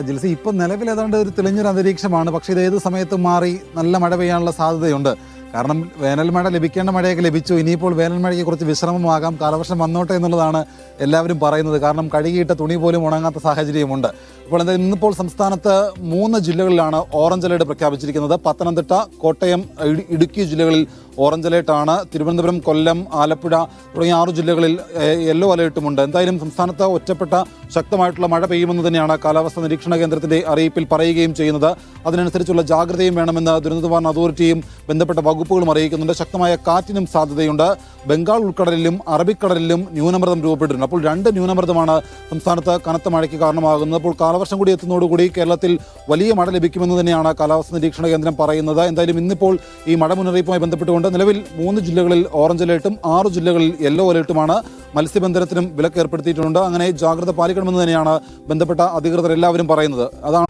ജിൽസി ഇപ്പം നിലവിൽ ഏതാണ്ട് ഒരു തെളിഞ്ഞൊരു അന്തരീക്ഷമാണ്. പക്ഷേ ഇത് ഏത് സമയത്തും മാറി നല്ല മഴ പെയ്യാനുള്ള സാധ്യതയുണ്ട്. കാരണം വേനൽ മഴ ലഭിക്കേണ്ട മഴയൊക്കെ ലഭിച്ചു. ഇനിയിപ്പോൾ വേനൽ മഴയ്ക്ക് കുറച്ച് വിശ്രമമാകാം, കാലവർഷം വന്നോട്ടെ എന്നുള്ളതാണ് എല്ലാവരും പറയുന്നത്. കാരണം കഴുകിയിട്ട തുണി പോലും ഉണങ്ങാത്ത സാഹചര്യമുണ്ട്. അപ്പോൾ എന്തായാലും ഇന്നിപ്പോൾ സംസ്ഥാനത്ത് 3 ജില്ലകളിലാണ് ഓറഞ്ച് അലേർട്ട് പ്രഖ്യാപിച്ചിരിക്കുന്നത്. പത്തനംതിട്ട, കോട്ടയം, ഇടുക്കി ജില്ലകളിൽ ഓറഞ്ച് അലേർട്ടാണ്. തിരുവനന്തപുരം, കൊല്ലം, ആലപ്പുഴ തുടങ്ങിയ 6 ജില്ലകളിൽ യെല്ലോ അലേർട്ടുമുണ്ട്. എന്തായാലും സംസ്ഥാനത്ത് ഒറ്റപ്പെട്ട ശക്തമായിട്ടുള്ള മഴ പെയ്യുമെന്ന് തന്നെയാണ് കാലാവസ്ഥാ നിരീക്ഷണ കേന്ദ്രത്തിന്റെ അറിയിപ്പിൽ പറയുകയും ചെയ്യുന്നത്. അതിനനുസരിച്ചുള്ള ജാഗ്രതയും വേണമെന്ന് ദുരന്ത നിവാരണ അതോറിറ്റിയും ബന്ധപ്പെട്ട വകുപ്പുകളും അറിയിക്കുന്നുണ്ട്. ശക്തമായ കാറ്റിനും സാധ്യതയുണ്ട്. ബംഗാൾ ഉൾക്കടലിലും അറബിക്കടലിലും ന്യൂനമർദ്ദം രൂപപ്പെട്ടിട്ടുണ്ട്. അപ്പോൾ 2 ന്യൂനമർദ്ദമാണ് സംസ്ഥാനത്ത് കനത്ത മഴയ്ക്ക് കാരണമാകുന്നത്. അപ്പോൾ കാലവർഷം കൂടി എത്തുന്നതോടുകൂടി കേരളത്തിൽ വലിയ മഴ ലഭിക്കുമെന്ന് തന്നെയാണ് കാലാവസ്ഥാ നിരീക്ഷണ കേന്ദ്രം പറയുന്നത്. എന്തായാലും ഇന്നിപ്പോൾ ഈ മഴ മുന്നറിയിപ്പുമായി ബന്ധപ്പെട്ടുകൊണ്ട് നിലവിൽ 3 ജില്ലകളിൽ ഓറഞ്ച് അലേർട്ടും 6 ജില്ലകളിൽ യെല്ലോ അലേർട്ടുമാണ്. മത്സ്യബന്ധനത്തിനും വിലക്ക് ഏർപ്പെടുത്തിയിട്ടുണ്ട്. അങ്ങനെ ജാഗ്രത പാലിക്കണമെന്ന് തന്നെയാണ് ബന്ധപ്പെട്ട അധികൃതർ എല്ലാവരും പറയുന്നത്. അതാണ്